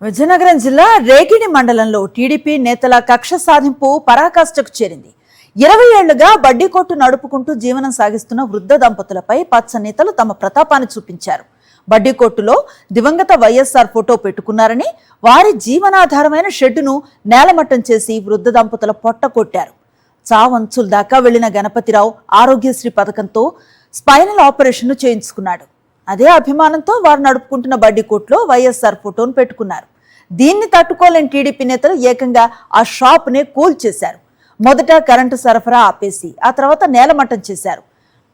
విజయనగరం జిల్లా రేగిడి మండలంలో టీడీపీ నేతల కక్ష సాధింపు పరాకాష్ఠకు చేరింది. 20 ఏళ్లుగా బడ్డీ కొట్టు నడుపుకుంటూ జీవనం సాగిస్తున్న వృద్ధ దంపతులపై పచ్చ నేతలు తమ ప్రతాపాన్ని చూపించారు. బడ్డీ కొట్టులో దివంగత వైఎస్ఆర్ ఫోటో పెట్టుకున్నారని, వారి జీవనాధారమైన షెడ్డును నేలమట్టం చేసి వృద్ధ దంపతుల పొట్ట కొట్టారు. చావంచుల దాకా వెళ్లిన గణపతిరావు ఆరోగ్యశ్రీ పథకంతో స్పైనల్ ఆపరేషన్ చేయించుకున్నాడు. అదే అభిమానంతో వారు నడుపుకుంటున్న బడ్డీ కొట్లో వైఎస్ఆర్ ఫోటోను పెట్టుకున్నారు. దీన్ని తట్టుకోలేని టీడీపీ నేతలు ఏకంగా ఆ షాప్నే కూల్చేశారు. మొదట కరెంటు సరఫరా ఆపేసి ఆ తర్వాత నేలమట్టం చేశారు.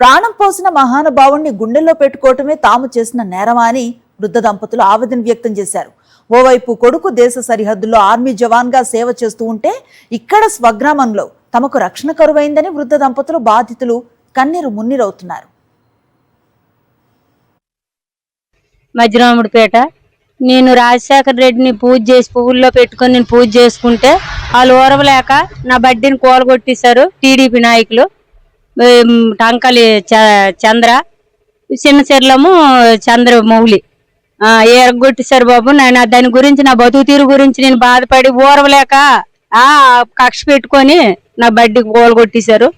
ప్రాణం పోసిన మహానుభావుణ్ణి గుండెల్లో పెట్టుకోవటమే తాము చేసిన నేరమా అని వృద్ధ దంపతులు ఆవేదన వ్యక్తం చేశారు. ఓవైపు కొడుకు దేశ సరిహద్దుల్లో ఆర్మీ జవాన్గా సేవ చేస్తూ ఉంటే, ఇక్కడ స్వగ్రామంలో తమకు రక్షణ కరువైందని వృద్ధ దంపతులు బాధితులు కన్నీరు మున్నీరవుతున్నారు. మధ్యరాముడిపేట. నేను రాజశేఖర రెడ్డిని పూజ చేసి పువ్వుల్లో పెట్టుకొని నేను పూజ చేసుకుంటే వాళ్ళు ఓరవలేక నా బడ్డీని కూలగొట్టేశారు టీడీపీ నాయకులు. టంకలి చంద్ర, చిన్న చెర్లము చంద్రమౌళి ఎరగొట్టేశారు బాబు. నేను దాని గురించి, నా బతుకు తీరు గురించి నేను బాధపడి ఓరవలేక కక్ష పెట్టుకొని నా బడ్డీ కూలగొట్టేశారు.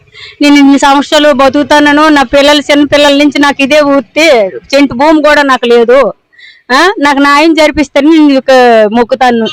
నేను ఇన్ని సంవత్సరాలు బతుకుతాను. నా పిల్లలు, చిన్న పిల్లల నుంచి నాకు ఇదే ఊర్తి, చెంటు భూమి కూడా నాకు లేదు. నాకు న్యాయం జరిపిస్తాను నేను మొక్కుతాను.